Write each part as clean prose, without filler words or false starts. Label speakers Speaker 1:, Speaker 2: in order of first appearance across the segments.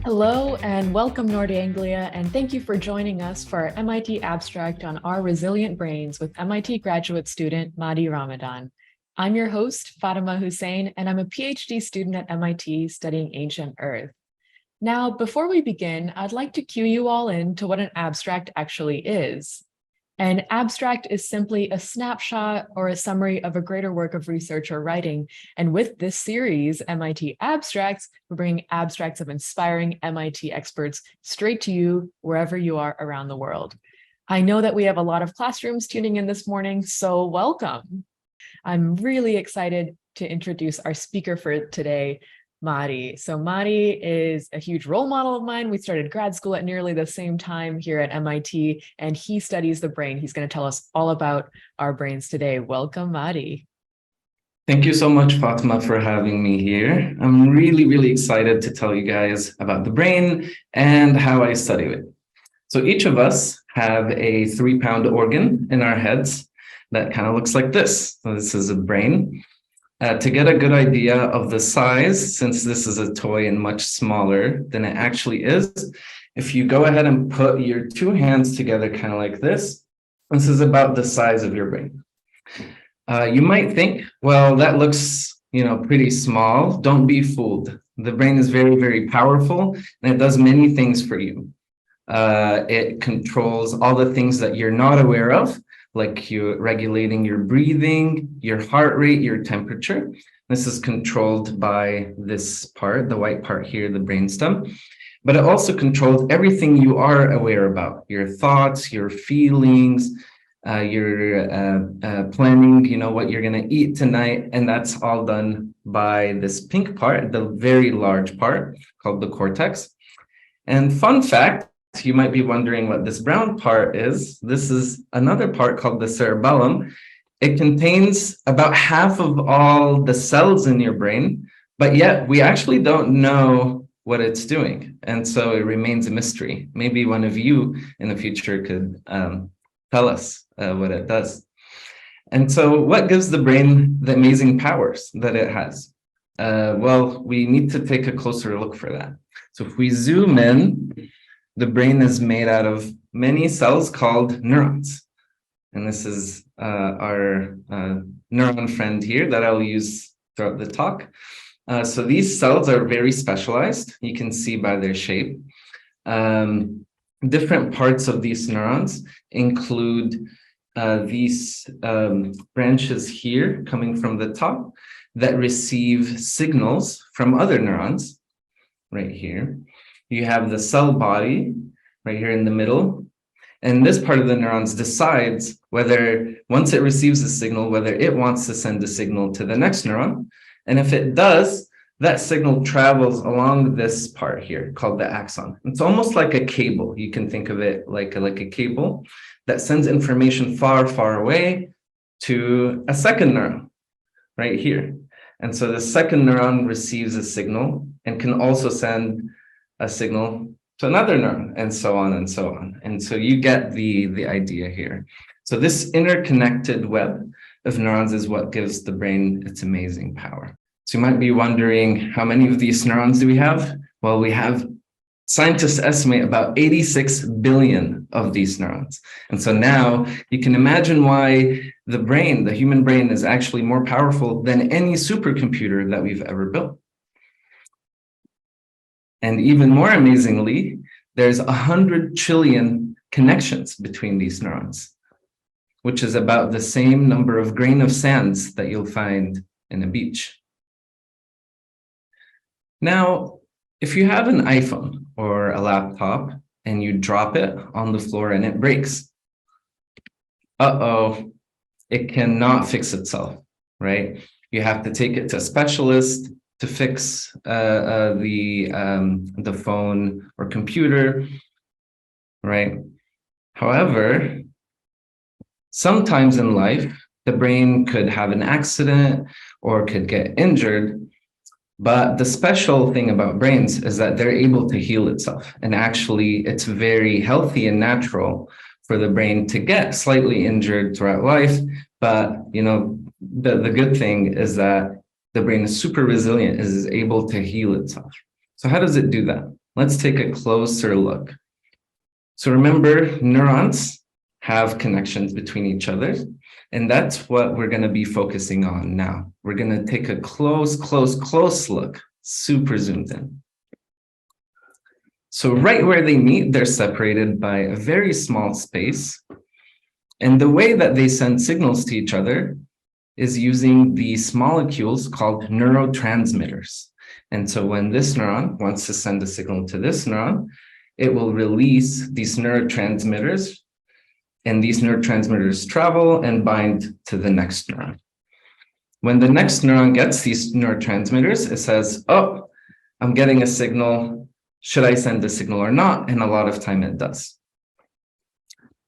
Speaker 1: Hello and welcome, Nord Anglia, and thank you for joining us for our MIT abstract on our resilient brains with MIT graduate student Mahdi Ramadan. I'm your host, Fatima Hussein, and I'm a PhD student at MIT studying ancient Earth. Now, before we begin, I'd like to cue you all in to what an abstract actually is. An abstract is simply a snapshot or a summary of a greater work of research or writing. And with this series, MIT Abstracts, we're bringing abstracts of inspiring MIT experts straight to you wherever you are around the world. I know that we have a lot of classrooms tuning in this morning, so welcome. I'm really excited to introduce our speaker for today, Mahdi. So Mahdi is a huge role model of mine. We started grad school at nearly the same time here at MIT, and he studies the brain. He's going to tell us all about our brains today. Welcome, Mahdi.
Speaker 2: Thank you so much, Fatima, for having me here. I'm really excited to tell you guys about the brain and how I study it. So each of us have a 3-pound organ in our heads that kind of looks like this. So this is a brain. To get a good idea of the size, since this is a toy and much smaller than it actually is, if you go ahead and put your 2 hands together kind of like this is about the size of your brain. You might think, well, that looks, pretty small. Don't be fooled. The brain is very powerful, and it does many things for you. It controls all the things that you're not aware of, like you regulating your breathing, your heart rate, your temperature. This is controlled by this part, the white part here, the brainstem. But it also controls everything you are aware about, your thoughts, your feelings, your planning, what you're going to eat tonight. And that's all done by this pink part, the very large part called the cortex. And fun fact, you might be wondering what this brown part is. This is another part called the cerebellum. It contains about half of all the cells in your brain, but yet we actually don't know what it's doing. And so it remains a mystery. Maybe one of you in the future could tell us what it does. And so what gives the brain the amazing powers that it has? Well, we need to take a closer look for that. So if we zoom in, the brain is made out of many cells called neurons. And this is our neuron friend here that I'll use throughout the talk. So these cells are very specialized. You can see by their shape. Different parts of these neurons include these branches here coming from the top that receive signals from other neurons right here. You have the cell body right here in the middle. And this part of the neurons decides whether, once it receives a signal, whether it wants to send a signal to the next neuron. And if it does, that signal travels along this part here called the axon. It's almost like a cable. You can think of it like a cable that sends information far away to a second neuron right here. And so the second neuron receives a signal and can also send a signal to another neuron, and so on and so on. And so you get the idea here. So this interconnected web of neurons is what gives the brain its amazing power. So you might be wondering, how many of these neurons do we have? Well, we have, scientists estimate, about 86 billion of these neurons. And so now you can imagine why the brain, the human brain, is actually more powerful than any supercomputer that we've ever built. And even more amazingly, there's 100 trillion connections between these neurons, which is about the same number of grain of sands that you'll find in a beach. Now, if you have an iPhone or a laptop and you drop it on the floor and it breaks, it cannot fix itself, right? You have to take it to a specialist to fix the phone or computer, right? However, sometimes in life, the brain could have an accident or could get injured. But the special thing about brains is that they're able to heal itself. And actually, it's very healthy and natural for the brain to get slightly injured throughout life. But, the good thing is that the brain is super resilient, is able to heal itself. So how does it do that? let's take a closer look. So remember, neurons have connections between each other, and that's what we're going to be focusing on now. We're going to take a close look, super zoomed in. So right where they meet, they're separated by a very small space. And the way that they send signals to each other is using these molecules called neurotransmitters. And so when this neuron wants to send a signal to this neuron, it will release these neurotransmitters, and these neurotransmitters travel and bind to the next neuron. When the next neuron gets these neurotransmitters, it says, oh, I'm getting a signal. Should I send the signal or not? And a lot of time it does.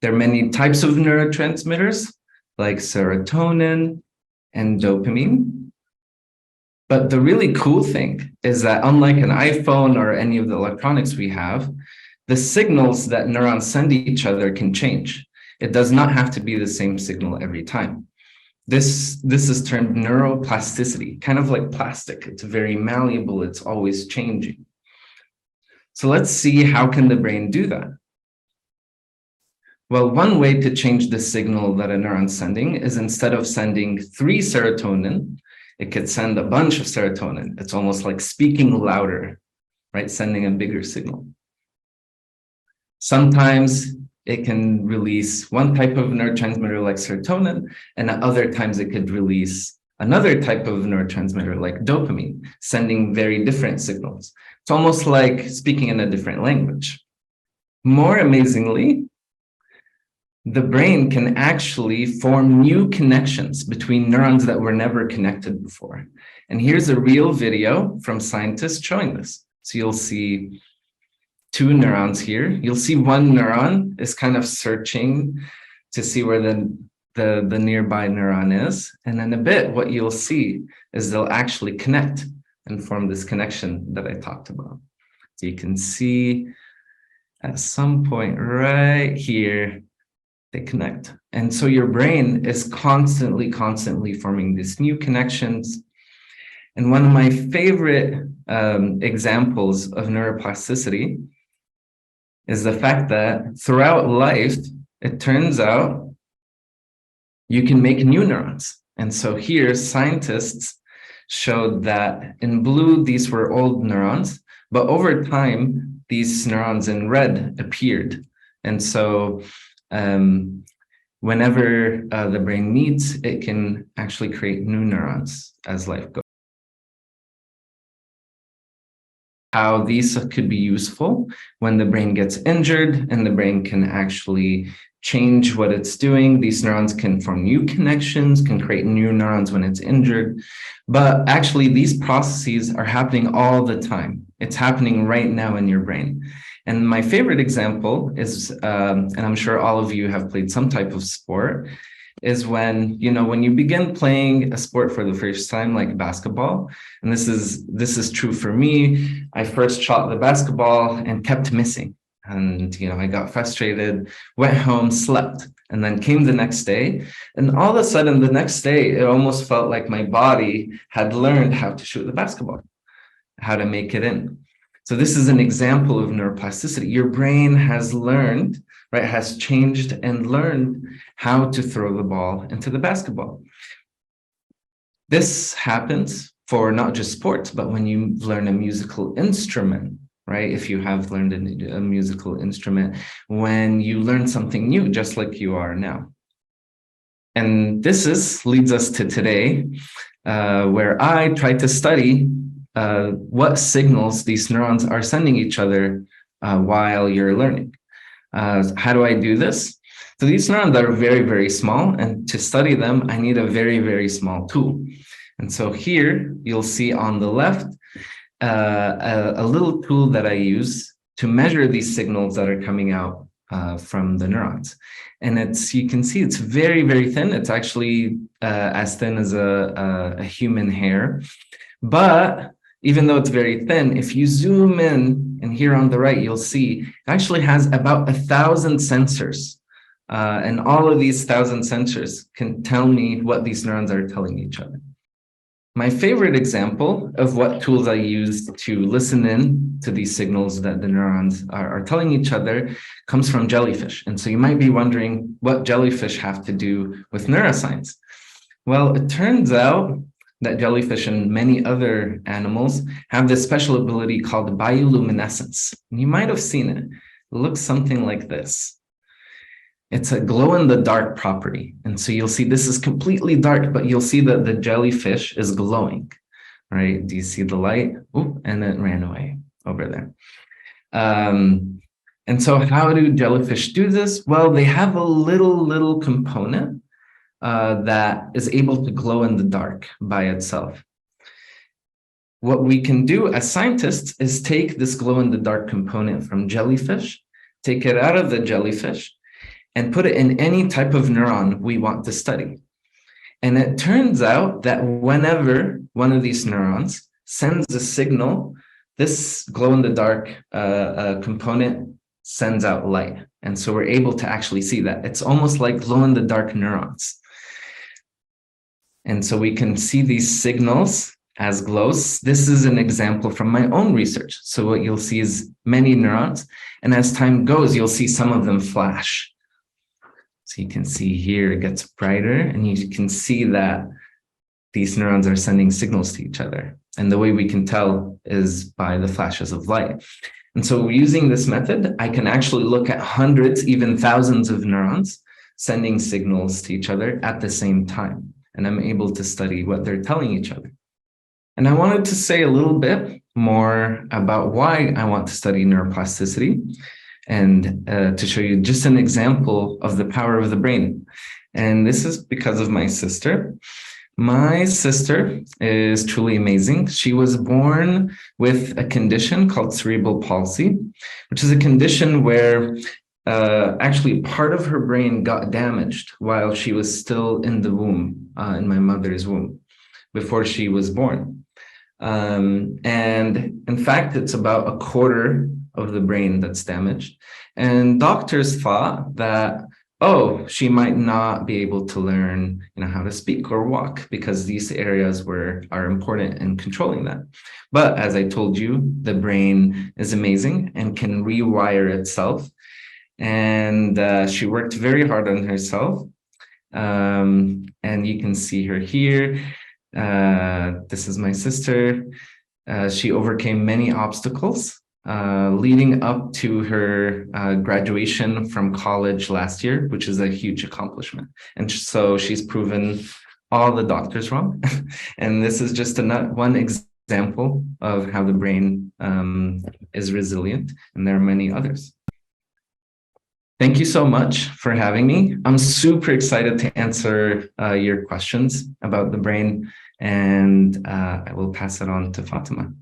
Speaker 2: There are many types of neurotransmitters like serotonin and dopamine. But the really cool thing is that unlike an iPhone or any of the electronics we have, the signals that neurons send each other can change. It does not have to be the same signal every time. This is termed neuroplasticity, kind of like plastic. It's very malleable. It's always changing. So let's see, how can the brain do that? Well, one way to change the signal that a neuron's sending is instead of sending 3 serotonin, it could send a bunch of serotonin. It's almost like speaking louder, right? Sending a bigger signal. Sometimes it can release one type of neurotransmitter like serotonin, and at other times it could release another type of neurotransmitter like dopamine, sending very different signals. It's almost like speaking in a different language. More amazingly, the brain can actually form new connections between neurons that were never connected before. And here's a real video from scientists showing this. So you'll see 2 neurons here. You'll see one neuron is kind of searching to see where the nearby neuron is. And in a bit, what you'll see is they'll actually connect and form this connection that I talked about. So you can see at some point right here, they connect. And so your brain is constantly forming these new connections. And one of my favorite examples of neuroplasticity is the fact that throughout life, it turns out you can make new neurons. And so here, scientists showed that in blue, these were old neurons, but over time, these neurons in red appeared. And so whenever the brain meets, it can actually create new neurons as life goes. How these could be useful when the brain gets injured and the brain can actually change what it's doing. These neurons can form new connections, can create new neurons when it's injured. But actually, these processes are happening all the time. It's happening right now in your brain. And my favorite example is, and I'm sure all of you have played some type of sport, is when you begin playing a sport for the first time, like basketball. And this is true for me. I first shot the basketball and kept missing. And, I got frustrated, went home, slept, and then came the next day. And all of a sudden, the next day, it almost felt like my body had learned how to shoot the basketball, how to make it in. So this is an example of neuroplasticity. Your brain has learned, right, has changed and learned how to throw the ball into the basketball. This happens for not just sports, but when you learn a musical instrument, right? If you have learned a musical instrument, when you learn something new, just like you are now. And this leads us to today, where I try to study what signals these neurons are sending each other while you're learning. How do I do this? So these neurons are very, very small, and to study them, I need a very, very small tool. And so here you'll see on the left a little tool that I use to measure these signals that are coming out from the neurons. And you can see it's very, very thin. It's actually as thin as a human hair. But even though it's very thin, if you zoom in, and here on the right, you'll see it actually has about 1,000 sensors. And all of these 1,000 sensors can tell me what these neurons are telling each other. My favorite example of what tools I use to listen in to these signals that the neurons are telling each other comes from jellyfish. And so you might be wondering what jellyfish have to do with neuroscience. Well, it turns out that jellyfish and many other animals have this special ability called bioluminescence. And you might have seen it. It looks something like this. It's a glow-in-the-dark property. And so you'll see this is completely dark, but you'll see that the jellyfish is glowing, right? Do you see the light? Ooh, and it ran away over there. And so how do jellyfish do this? Well, they have a little component that is able to glow in the dark by itself. What we can do as scientists is take this glow-in-the-dark component from jellyfish, take it out of the jellyfish, and put it in any type of neuron we want to study. And it turns out that whenever one of these neurons sends a signal, this glow-in-the-dark component sends out light. And so we're able to actually see that. It's almost like glow-in-the-dark neurons. And so we can see these signals as glows. This is an example from my own research. So what you'll see is many neurons. And as time goes, you'll see some of them flash. So you can see here it gets brighter, and you can see that these neurons are sending signals to each other. And the way we can tell is by the flashes of light. And so using this method, I can actually look at hundreds, even thousands of neurons sending signals to each other at the same time. And I'm able to study what they're telling each other. And I wanted to say a little bit more about why I want to study neuroplasticity, and to show you just an example of the power of the brain. And this is because of my sister. My sister is truly amazing. She was born with a condition called cerebral palsy, which is a condition where actually part of her brain got damaged while she was still in the womb, in my mother's womb, before she was born. And in fact, it's about a quarter of the brain that's damaged. And doctors thought that, oh, she might not be able to learn, how to speak or walk, because these areas are important in controlling that. But as I told you, the brain is amazing and can rewire itself. And she worked very hard on herself. And you can see her here. This is my sister. She overcame many obstacles leading up to her graduation from college last year, which is a huge accomplishment. And so she's proven all the doctors wrong. And this is just one example of how the brain is resilient, and there are many others. Thank you so much for having me. I'm super excited to answer your questions about the brain, and I will pass it on to Fatima.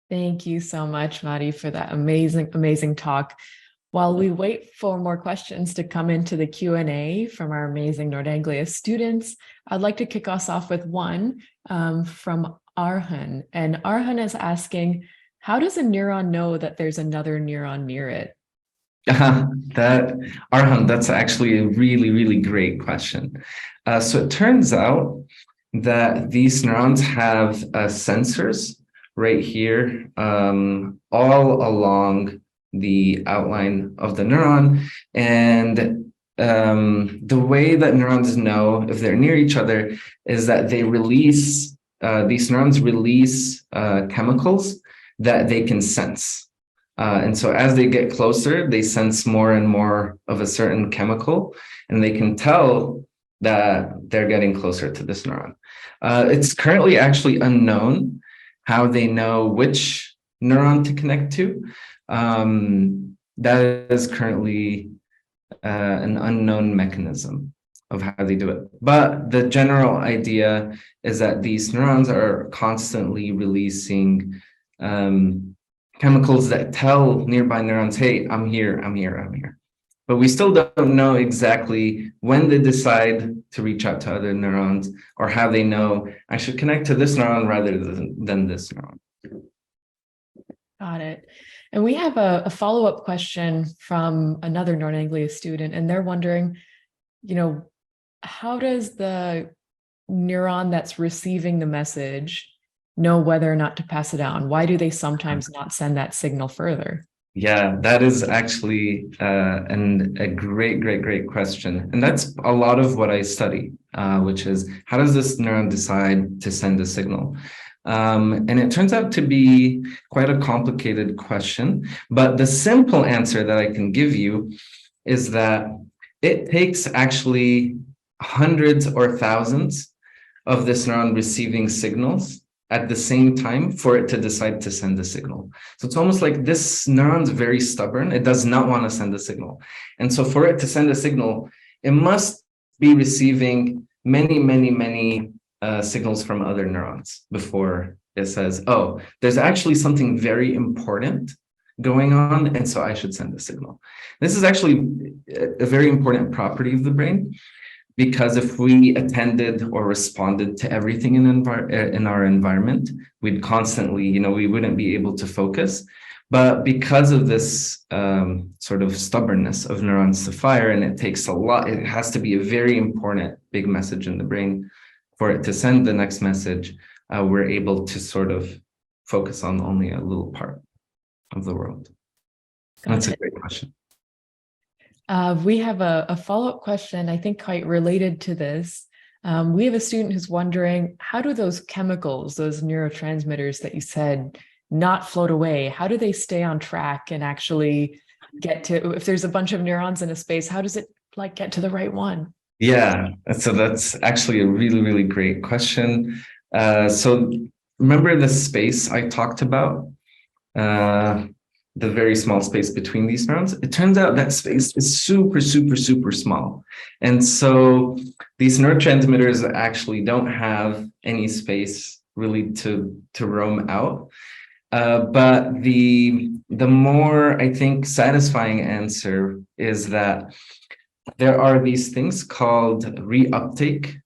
Speaker 1: Thank you so much, Mahdi, for that amazing talk. While we wait for more questions to come into the Q&A from our amazing Nord Anglia students, I'd like to kick us off with one from Arhan. And Arhan is asking, how does a neuron know that there's another neuron near it?
Speaker 2: Arhan, that's actually a really great question. So it turns out that these neurons have sensors right here, all along the outline of the neuron. And the way that neurons know if they're near each other is that they release, these neurons release chemicals that they can sense. And so as they get closer, they sense more and more of a certain chemical, and they can tell that they're getting closer to this neuron. It's currently actually unknown how they know which neuron to connect to. That is currently an unknown mechanism of how they do it. But the general idea is that these neurons are constantly releasing chemicals that tell nearby neurons, hey, I'm here. But we still don't know exactly when they decide to reach out to other neurons, or how they know I should connect to this neuron rather than this neuron.
Speaker 1: Got it. And we have a follow-up question from another Nord Anglia student, and they're wondering, how does the neuron that's receiving the message know whether or not to pass it on? Why do they sometimes not send that signal further?
Speaker 2: Yeah, that is actually a great question. And that's a lot of what I study, which is how does this neuron decide to send a signal? And it turns out to be quite a complicated question, but the simple answer that I can give you is that it takes actually hundreds or thousands of this neuron receiving signals at the same time for it to decide to send a signal. So it's almost like this neuron's very stubborn. It does not want to send a signal. And so for it to send a signal, it must be receiving many signals from other neurons before it says, oh, there's actually something very important going on, and so I should send a signal. This is actually a very important property of the brain, because if we attended or responded to everything in our environment, we'd constantly, we wouldn't be able to focus. But because of this sort of stubbornness of neurons to fire, and it takes a lot, it has to be a very important big message in the brain for it to send the next message, we're able to sort of focus on only a little part of the world. That's a great question.
Speaker 1: We have a follow-up question, I think quite related to this. We have a student who's wondering, how do those chemicals, those neurotransmitters that you said, not float away? How do they stay on track and actually get to, if there's a bunch of neurons in a space, how does it like get to the right one?
Speaker 2: Yeah, so that's actually a really great question. So remember the space I talked about? The very small space between these neurons? It turns out that space is super small. And so these neurotransmitters actually don't have any space really to roam out. But the more, I think, satisfying answer is that there are these things called reuptake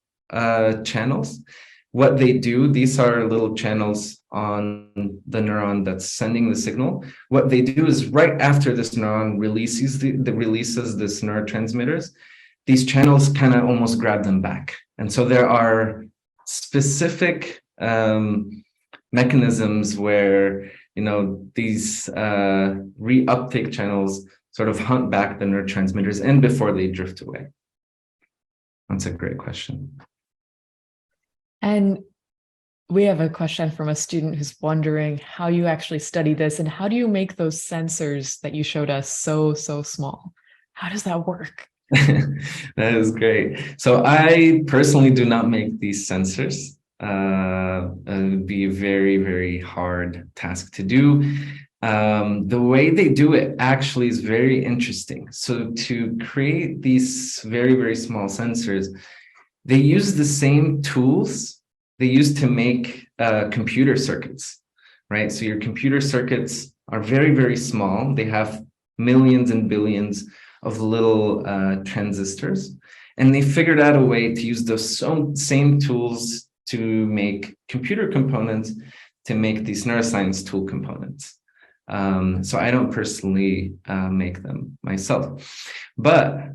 Speaker 2: channels. What they do, these are little channels on the neuron that's sending the signal. What they do is right after this neuron releases this neurotransmitters, these channels kind of almost grab them back. And so there are specific mechanisms where these reuptake channels sort of hunt back the neurotransmitters in before they drift away. That's a great question.
Speaker 1: And we have a question from a student who's wondering how you actually study this and how do you make those sensors that you showed us so small? How does that work?
Speaker 2: That is great. So I personally do not make these sensors. It would be a very hard task to do. The way they do it actually is very interesting. So to create these very small sensors, they use the same tools they use to make computer circuits, right? So your computer circuits are very small. They have millions and billions of little transistors, and they figured out a way to use those same tools to make computer components, to make these neuroscience tool components. So I don't personally make them myself, but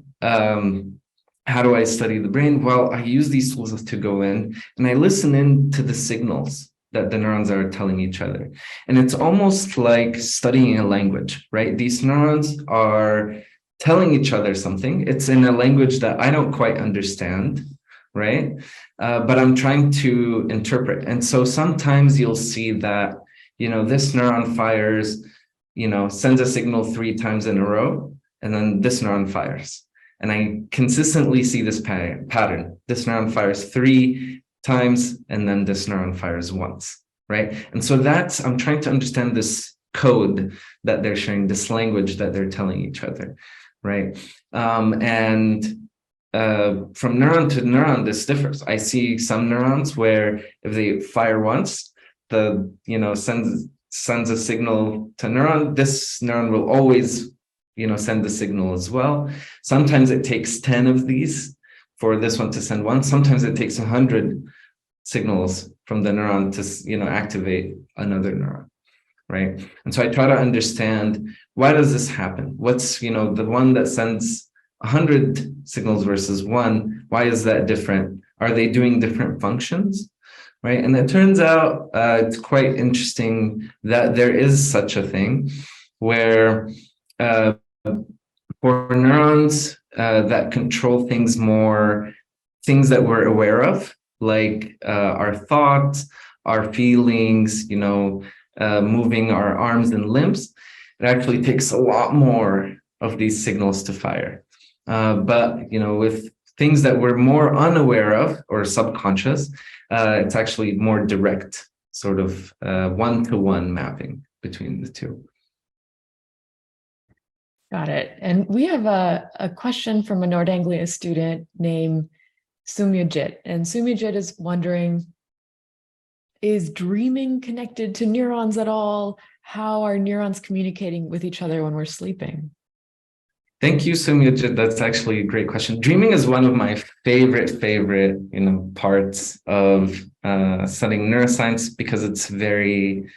Speaker 2: how do I study the brain? Well, I use these tools to go in and I listen in to the signals that the neurons are telling each other. And it's almost like studying a language, right? These neurons are telling each other something. It's in a language that I don't quite understand, right? But I'm trying to interpret. And so sometimes you'll see that, this neuron fires, sends a signal 3 times in a row, and then this neuron fires. And I consistently see this pattern. This neuron fires 3 times, and then this neuron fires once, right? And so I'm trying to understand this code that they're sharing, this language that they're telling each other, right? And from neuron to neuron, this differs. I see some neurons where if they fire once, sends a signal to neuron, this neuron will always send the signal as well. Sometimes it takes 10 of these for this one to send one. Sometimes it takes 100 signals from the neuron to, activate another neuron, right? And so I try to understand, why does this happen? What's, the one that sends 100 signals versus 1, why is that different? are they doing different functions, right? And it turns out it's quite interesting that there is such a thing where uh, for neurons that control things more, things that we're aware of, like our thoughts, our feelings, moving our arms and limbs, it actually takes a lot more of these signals to fire. But with things that we're more unaware of or subconscious, it's actually more direct, sort of one-to-one mapping between the two.
Speaker 1: Got it. And we have a question from a Nord Anglia student named Sumyajit. And Sumyajit is wondering, is dreaming connected to neurons at all? How are neurons communicating with each other when we're sleeping?
Speaker 2: Thank you, Sumyajit. That's actually a great question. Dreaming is one of my favorite, parts of studying neuroscience because it's very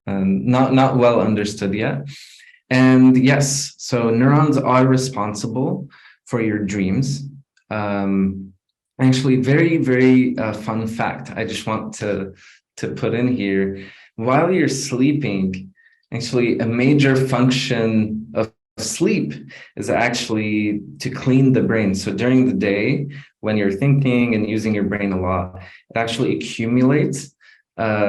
Speaker 2: not well understood yet. And yes, so neurons are responsible for your dreams. Actually, very fun fact I just want to put in here. While you're sleeping, actually a major function of sleep is actually to clean the brain. So during the day, when you're thinking and using your brain a lot, it actually accumulates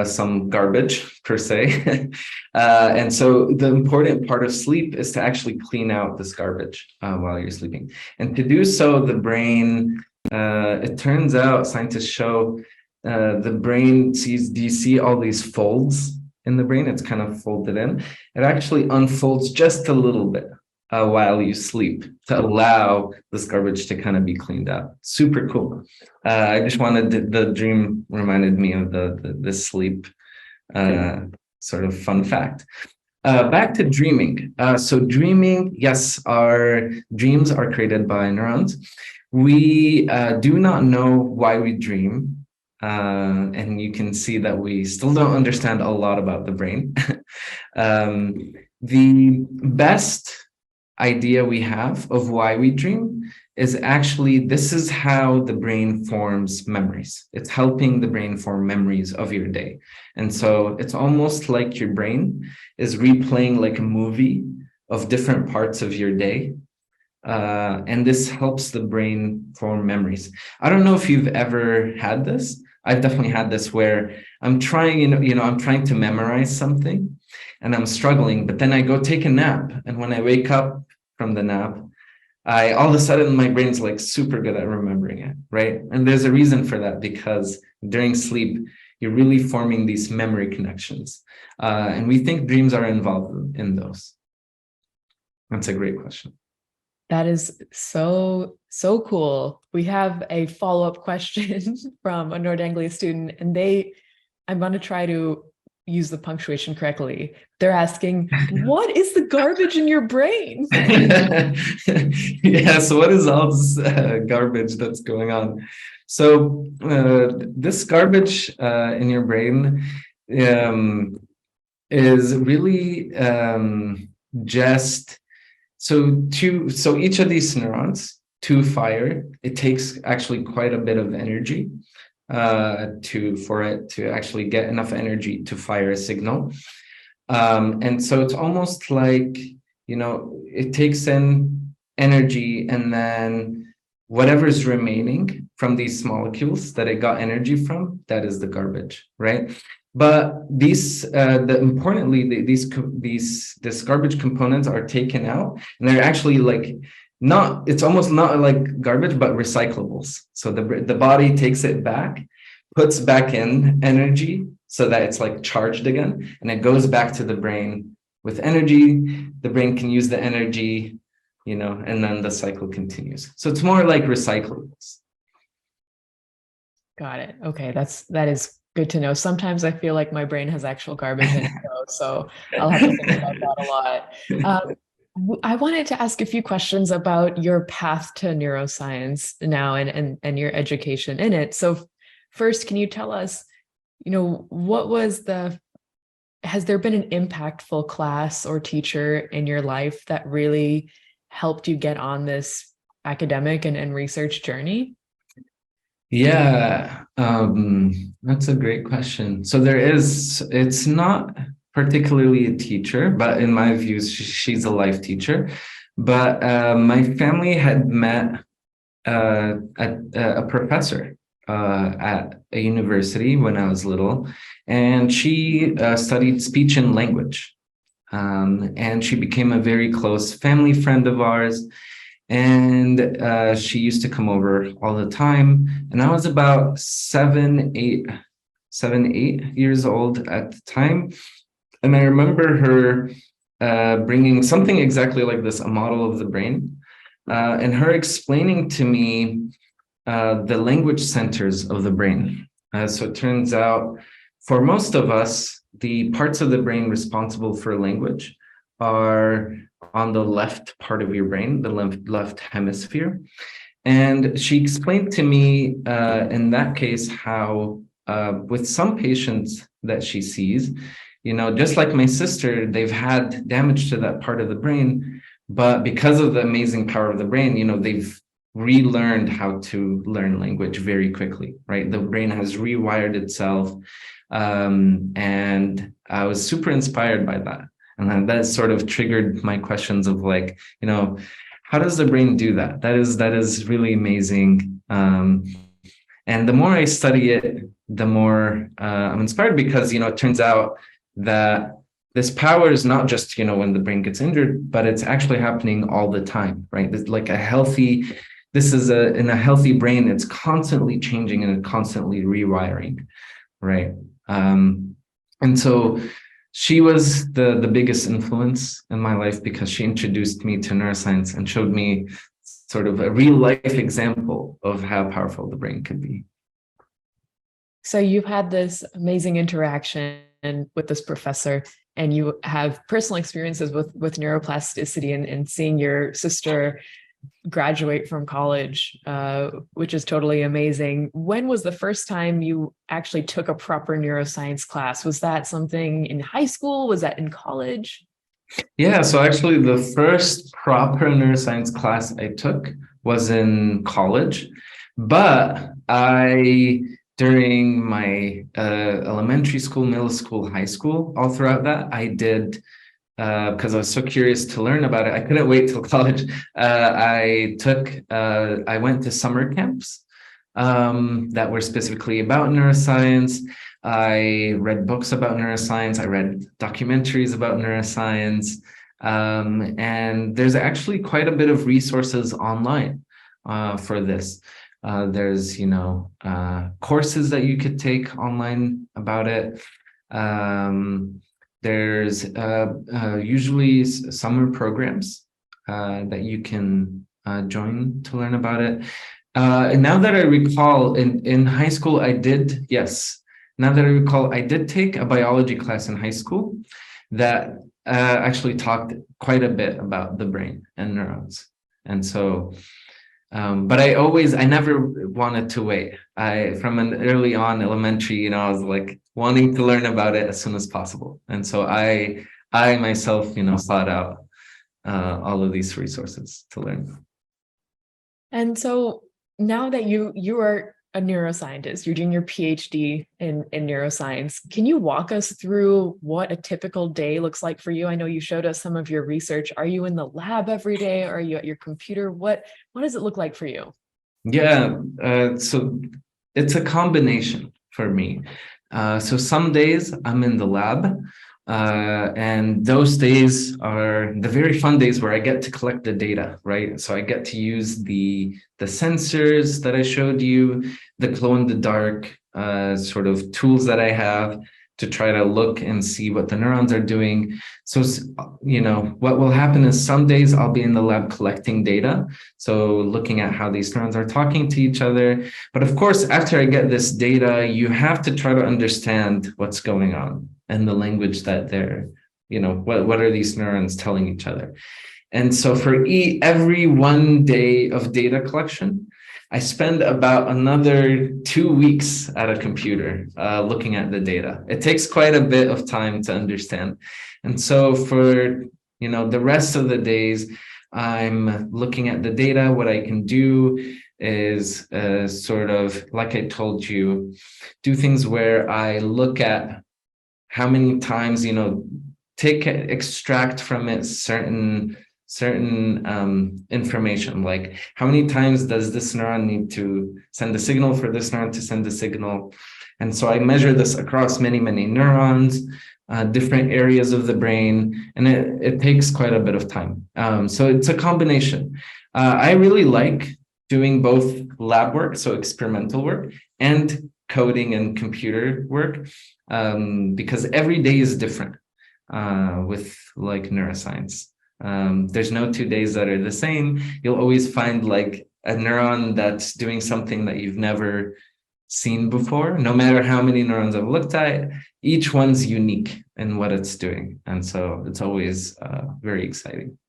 Speaker 2: some garbage per se. And so the important part of sleep is to actually clean out this garbage while you're sleeping. And to do so, the brain, it turns out scientists show the brain sees, do you see all these folds in the brain? It's kind of folded in. It actually unfolds just a little bit while you sleep to allow this garbage to kind of be cleaned out. Super cool. I just wanted the dream reminded me of the sleep sort of fun fact. Back to dreaming. So dreaming, yes, our dreams are created by neurons. We do not know why we dream. And you can see that we still don't understand a lot about the brain. The best idea we have of why we dream is actually this is how the brain forms memories. It's helping the brain form memories of your day. And so it's almost like your brain is replaying like a movie of different parts of your day. And this helps the brain form memories. I don't know if you've ever had this. I've definitely had this where I'm trying, I'm trying to memorize something and I'm struggling, but then I go take a nap. And when I wake up from the nap, all of a sudden my brain's like super good at remembering it, right? And there's a reason for that because during sleep, you're really forming these memory connections. And we think dreams are involved in those. That's a great question.
Speaker 1: That is so cool. We have a follow-up question from a Nord Anglia student, and I'm going to try to use the punctuation correctly. They're asking, what is the garbage in your brain?
Speaker 2: Yeah, so what is all this garbage that's going on? So this garbage in your brain is really just so each of these neurons to fire, it takes actually quite a bit of energy for it to actually get enough energy to fire a signal. And so it's almost like, it takes in energy and then whatever's remaining from these molecules that it got energy from, that is the garbage, right? But this garbage components are taken out and they're actually like, it's almost not like garbage, but recyclables. So the body takes it back, puts back in energy so that it's like charged again, and it goes back to the brain with energy. The brain can use the energy, and then the cycle continues. So it's more like recyclables.
Speaker 1: Got it. Okay, that is good to know. Sometimes I feel like my brain has actual garbage in it, so I'll have to think about that a lot. I wanted to ask a few questions about your path to neuroscience now and your education in it. So first, can you tell us, has there been an impactful class or teacher in your life that really helped you get on this academic and research journey?
Speaker 2: Yeah, that's a great question. So it's not particularly a teacher, but in my view, she's a life teacher. But my family had met a professor at a university when I was little, and she studied speech and language. And she became a very close family friend of ours. And she used to come over all the time. And I was about 7, 8 years old at the time. And I remember her bringing something exactly like this, a model of the brain, and her explaining to me the language centers of the brain. So it turns out for most of us, the parts of the brain responsible for language are on the left part of your brain, the left hemisphere. And she explained to me in that case how with some patients that she sees, just like my sister, they've had damage to that part of the brain, but because of the amazing power of the brain, they've relearned how to learn language very quickly, right? The brain has rewired itself. And I was super inspired by that. And then that sort of triggered my questions of like, how does the brain do that? That is really amazing. And the more I study it, the more I'm inspired because, it turns out that this power is not just, when the brain gets injured, but it's actually happening all the time, right? It's like in a healthy brain, it's constantly changing and constantly rewiring, right? And so she was the biggest influence in my life because she introduced me to neuroscience and showed me sort of a real life example of how powerful the brain could be.
Speaker 1: So you've had this amazing interaction with this professor, and you have personal experiences with neuroplasticity and seeing your sister graduate from college, which is totally amazing. When was the first time you actually took a proper neuroscience class? Was that something in high school? Was that in college?
Speaker 2: Yeah, so actually the first proper neuroscience class I took was in college, but during my elementary school, middle school, high school, all throughout that, I did because I was so curious to learn about it. I couldn't wait till college. I went to summer camps that were specifically about neuroscience. I read books about neuroscience. I read documentaries about neuroscience. And there's actually quite a bit of resources online for this. There's, courses that you could take online about it. There's usually summer programs that you can join to learn about it. And now that I recall, in high school, I did, yes. Now that I recall, I did take a biology class in high school that actually talked quite a bit about the brain and neurons. And so, but I never wanted to wait. From an early on elementary, I was like wanting to learn about it as soon as possible. And so I myself, sought out all of these resources to learn.
Speaker 1: And so now that you are a neuroscientist, you're doing your PhD in neuroscience, can you walk us through what a typical day looks like for you? I know you showed us some of your research. Are you in the lab every day? Are you at your computer? What does it look like for you?
Speaker 2: Yeah, so it's a combination for me. So some days I'm in the lab, and those days are the very fun days where I get to collect the data, right? So I get to use the sensors that I showed you, the glow in the dark sort of tools that I have to try to look and see what the neurons are doing. So, what will happen is some days I'll be in the lab collecting data. So looking at how these neurons are talking to each other. But of course, after I get this data, you have to try to understand what's going on and the language that they're, what are these neurons telling each other? And so for every 1 day of data collection, I spend about another 2 weeks at a computer looking at the data. It takes quite a bit of time to understand. And so for, the rest of the days, I'm looking at the data, what I can do. is sort of, like I told you, do things where I look at how many times, extract from it certain information, like how many times does this neuron need to send a signal for this neuron to send a signal. And so I measure this across many neurons, different areas of the brain, and it takes quite a bit of time. So it's a combination. I really like doing both lab work, so experimental work, and coding and computer work, because every day is different with like neuroscience. There's no 2 days that are the same. You'll always find like a neuron that's doing something that you've never seen before. No matter how many neurons I've looked at, each one's unique in what it's doing. And so it's always very exciting.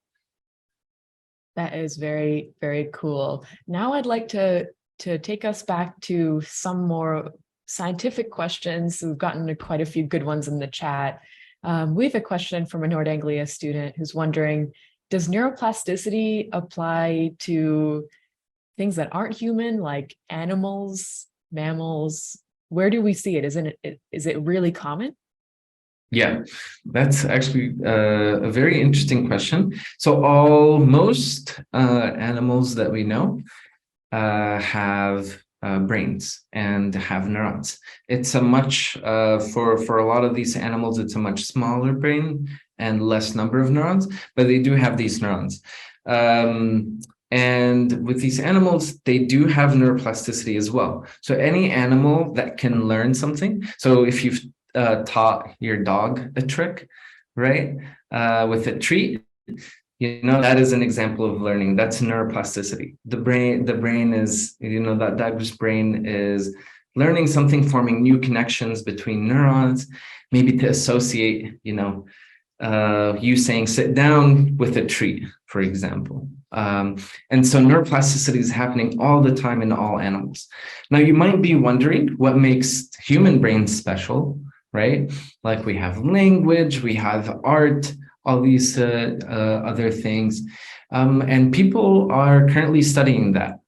Speaker 1: That is very, very cool. Now I'd like to take us back to some more scientific questions. We've gotten to quite a few good ones in the chat. We have a question from a Nord Anglia student who's wondering, does neuroplasticity apply to things that aren't human, like animals, mammals? Where do we see it? Is it really common?
Speaker 2: Yeah, that's actually a very interesting question. So most animals that we know have brains and have neurons. It's a much for a lot of these animals, it's a much smaller brain and less number of neurons, but they do have these neurons. And with these animals, they do have neuroplasticity as well. So any animal that can learn something. So if you've taught your dog a trick, right, with a treat, that is an example of learning. That's neuroplasticity. The brain is, that dog's brain is learning something, forming new connections between neurons, maybe to associate, you saying sit down with a treat, for example. And so neuroplasticity is happening all the time in all animals. Now, you might be wondering what makes human brains special, right? Like we have language, we have art, all these other things. And people are currently studying that.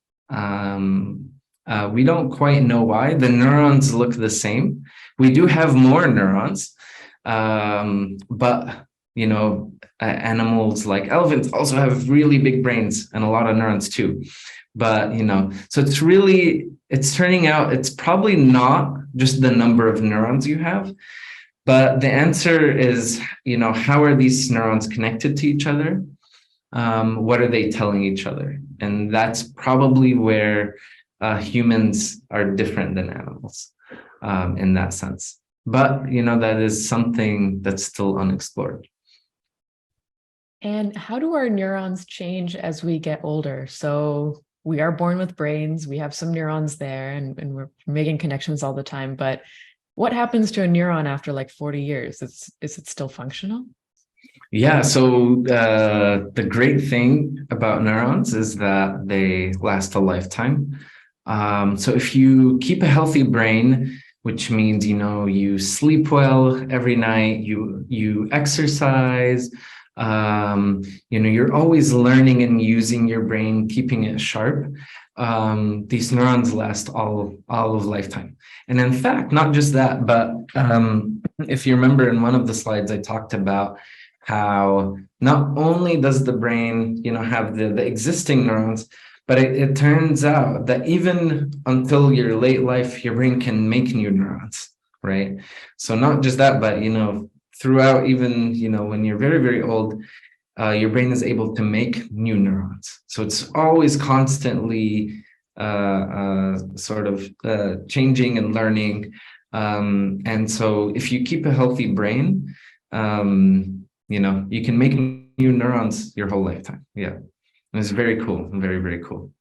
Speaker 2: We don't quite know why. The neurons look the same. We do have more neurons, but animals like elephants also have really big brains and a lot of neurons too. But so it's turning out it's probably not just the number of neurons you have, but the answer is, how are these neurons connected to each other? What are they telling each other? And that's probably where humans are different than animals in that sense. But, that is something that's still unexplored.
Speaker 1: And how do our neurons change as we get older? So we are born with brains, we have some neurons there, and we're making connections all the time. But what happens to a neuron after like 40 years? Is it still functional?
Speaker 2: Yeah, so the great thing about neurons is that they last a lifetime. So if you keep a healthy brain, which means, you sleep well every night, you exercise, you're always learning and using your brain, keeping it sharp. These neurons last all of lifetime. And in fact, not just that, but if you remember in one of the slides, I talked about how not only does the brain, have the existing neurons, but it turns out that even until your late life, your brain can make new neurons, right? So not just that, but, throughout even, when you're very, very old, your brain is able to make new neurons. So it's always constantly sort of changing and learning. And so if you keep a healthy brain, you can make new neurons your whole lifetime. Yeah. And it's very cool. Very, very cool.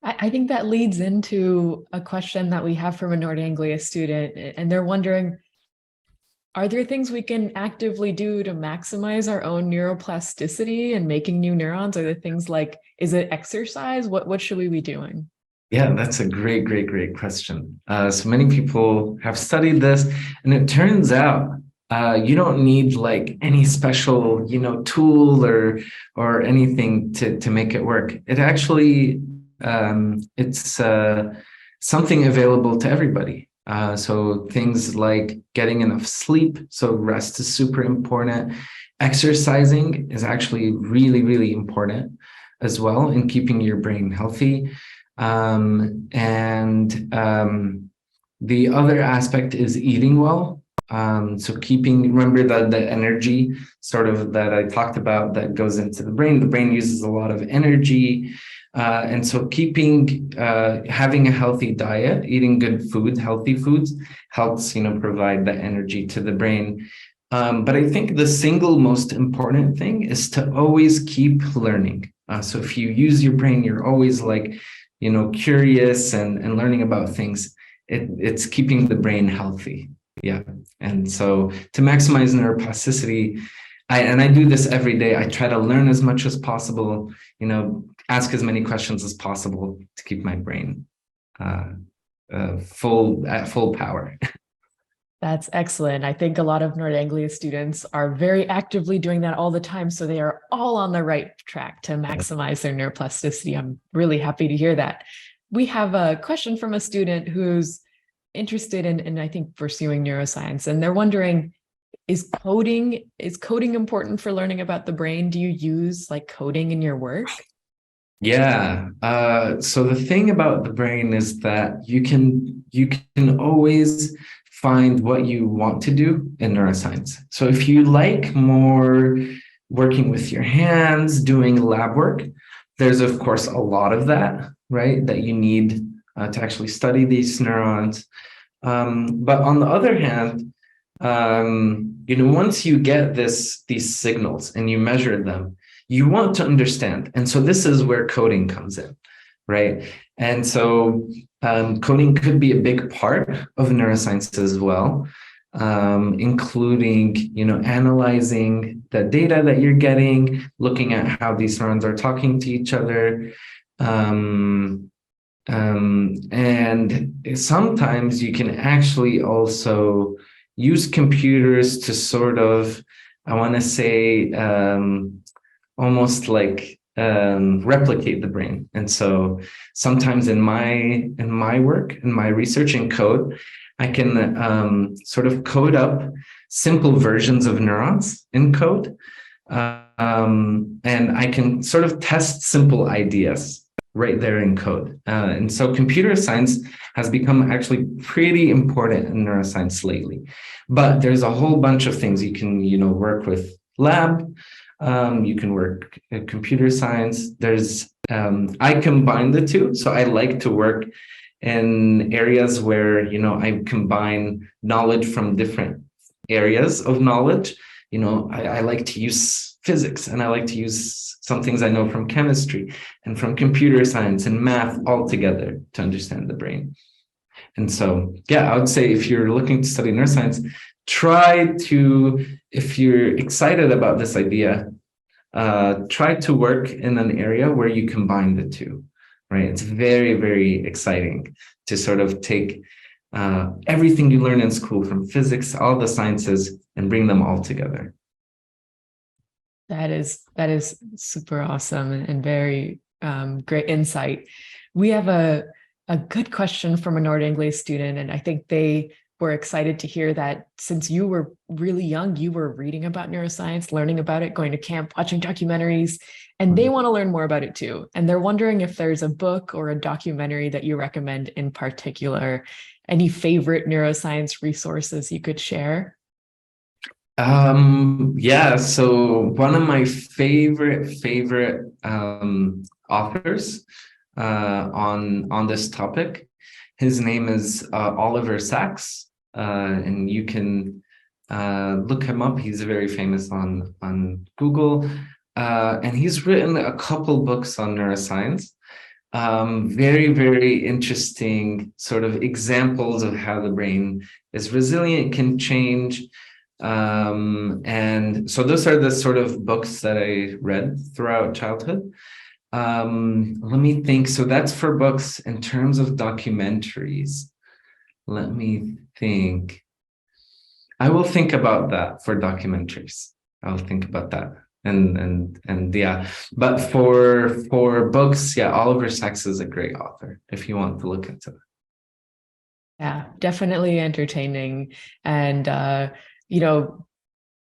Speaker 1: I think that leads into a question that we have from a Nord Anglia student, and they're wondering, are there things we can actively do to maximize our own neuroplasticity and making new neurons? Are there things like, is it exercise? What should we be doing?
Speaker 2: Yeah, that's a great question. So many people have studied this, and it turns out you don't need like any special, tool or anything to make it work. It actually it's something available to everybody. So things like getting enough sleep. So rest is super important. Exercising is actually really, really important as well in keeping your brain healthy. The other aspect is eating well. So remember that the energy sort of that I talked about that goes into the brain uses a lot of energy. And so having a healthy diet, eating good food, healthy foods helps, provide that energy to the brain. But I think the single most important thing is to always keep learning. So if you use your brain, you're always curious and learning about things. It's keeping the brain healthy. Yeah. And so to maximize neuroplasticity, I do this every day. I try to learn as much as possible, ask as many questions as possible to keep my brain at full power.
Speaker 1: That's excellent. I think a lot of Nord Anglia students are very actively doing that all the time. So they are all on the right track to maximize their neuroplasticity. I'm really happy to hear that. We have a question from a student who's interested in I think, pursuing neuroscience. And they're wondering, is coding important for learning about the brain? Do you use coding in your work?
Speaker 2: Yeah. So the thing about the brain is that you can always find what you want to do in neuroscience. So if you like more working with your hands, doing lab work, there's of course a lot of that, right? That you need to actually study these neurons. But on the other hand, once you get these signals and you measure them, you want to understand. And so this is where coding comes in, right? And so coding could be a big part of neuroscience as well, including, analyzing the data that you're getting, looking at how these neurons are talking to each other. And sometimes you can actually also use computers to sort of, I want to say, almost replicate the brain. And so sometimes in my work, in my research in code, I can sort of code up simple versions of neurons in code. And I can sort of test simple ideas right there in code. And so computer science has become actually pretty important in neuroscience lately. But there's a whole bunch of things you can, work with lab. You can work at computer science. I combine the two. So I like to work in areas where, I combine knowledge from different areas of knowledge. I like to use physics, and I like to use some things I know from chemistry and from computer science and math all together to understand the brain. And so, yeah, I would say if you're looking to study neuroscience, if you're excited about this idea, try to work in an area where you combine the two, right? It's very, very exciting to sort of take everything you learn in school from physics, all the sciences, and bring them all together.
Speaker 1: That is super awesome and very great insight. We have a good question from a Nord Anglia student, and I think they were excited to hear that since you were really young, you were reading about neuroscience, learning about it, going to camp, watching documentaries, and they want to learn more about it too. And they're wondering if there's a book or a documentary that you recommend in particular. Any favorite neuroscience resources you could share?
Speaker 2: Yeah, so one of my favorite authors on this topic, his name is Oliver Sacks, and you can look him up. He's very famous on Google, and he's written a couple books on neuroscience. Very, very interesting sort of examples of how the brain is resilient, can change. And so those are the sort of books that I read throughout childhood. Let me think. So that's for books. In terms of documentaries, let me think. I will think about that for documentaries. I'll think about that. and yeah. But for books, yeah, Oliver Sacks is a great author if you want to look into it.
Speaker 1: Yeah, definitely entertaining. And, you know,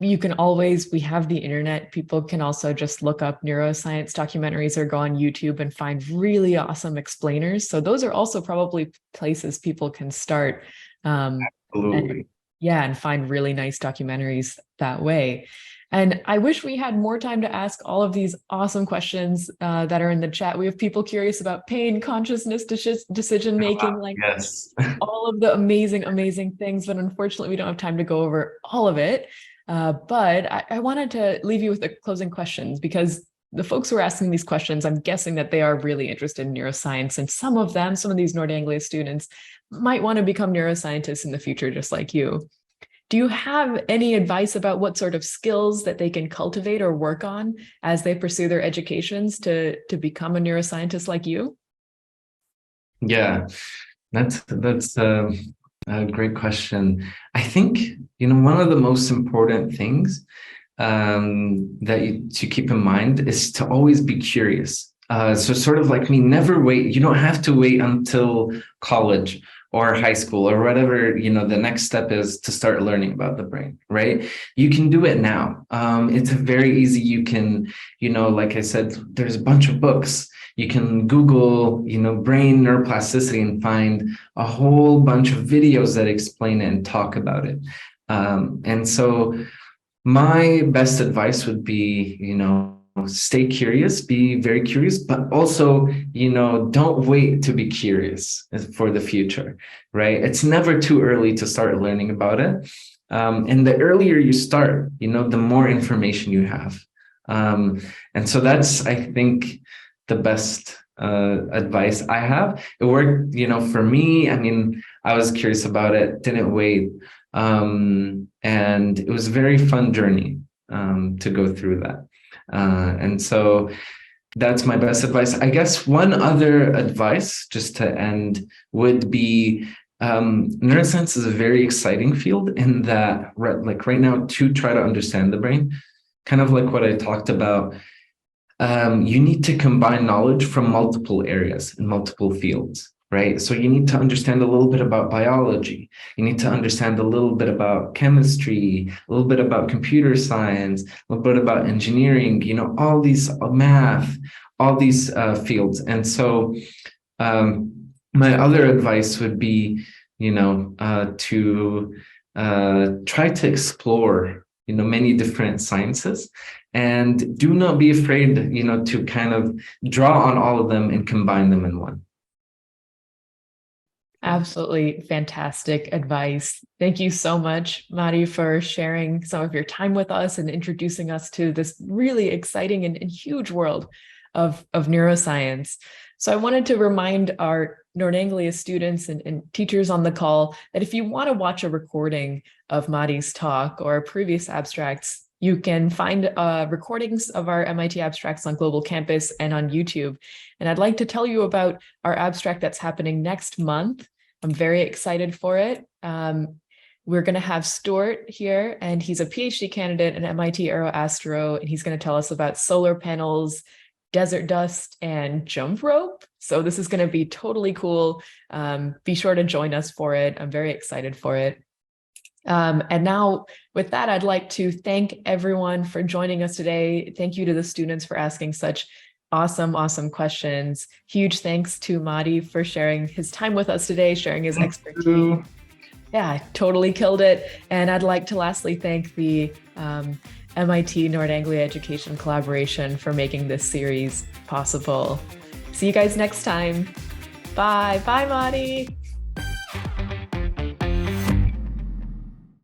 Speaker 1: you can always, we have the internet. People can also just look up neuroscience documentaries or go on YouTube and find really awesome explainers. So those are also probably places people can start.
Speaker 2: Absolutely.
Speaker 1: And, yeah, and find really nice documentaries that way. And I wish we had more time to ask all of these awesome questions that are in the chat. We have people curious about pain, consciousness, decision making, like
Speaker 2: Yes.
Speaker 1: all of the amazing, amazing things. But unfortunately, we don't have time to go over all of it. But I wanted to leave you with the closing questions because the folks who are asking these questions, I'm guessing that they are really interested in neuroscience. And some of them, some of these Nord Anglia students might want to become neuroscientists in the future, just like you. Do you have any advice about what sort of skills that they can cultivate or work on as they pursue their educations to become a neuroscientist like you?
Speaker 2: Yeah, that's a great question. I think, one of the most important things to keep in mind is to always be curious. So sort of like me, never wait. You don't have to wait until college or high school or whatever, the next step is to start learning about the brain, right? You can do it now. It's very easy. You can, like I said, there's a bunch of books. You can Google, brain neuroplasticity and find a whole bunch of videos that explain it and talk about it. And so my best advice would be, stay curious, be very curious, but also, don't wait to be curious for the future, right? It's never too early to start learning about it. And the earlier you start, the more information you have. And so that's, I think, the best advice I have. It worked, for me. I mean, I was curious about it, didn't wait. And it was a very fun journey to go through that. And so that's my best advice. I guess one other advice, just to end, would be neuroscience is a very exciting field in that, like right now, to try to understand the brain, kind of like what I talked about, you need to combine knowledge from multiple areas and multiple fields. Right. So you need to understand a little bit about biology. You need to understand a little bit about chemistry, a little bit about computer science, a little bit about engineering, all these math, all these fields. And so my other advice would be, to try to explore, many different sciences, and do not be afraid, to kind of draw on all of them and combine them in one.
Speaker 1: Absolutely fantastic advice. Thank you so much, Mahdi, for sharing some of your time with us and introducing us to this really exciting and huge world of neuroscience. So I wanted to remind our Nord Anglia students and teachers on the call that if you want to watch a recording of Mahdi's talk or previous abstracts, you can find recordings of our MIT abstracts on Global Campus and on YouTube. And I'd like to tell you about our abstract that's happening next month. I'm very excited for it. We're going to have Stuart here, and he's a PhD candidate at MIT Aeroastro, and he's going to tell us about solar panels, desert dust, and jump rope. So this is going to be totally cool. Be sure to join us for it. I'm very excited for it. And now with that, I'd like to thank everyone for joining us today. Thank you to the students for asking such awesome questions. Huge thanks to Mahdi for sharing his time with us today, sharing his expertise. Yeah, totally killed it. And I'd like to lastly thank the MIT Nord Anglia Education Collaboration for making this series possible. See you guys next time. Bye. Bye, Mahdi.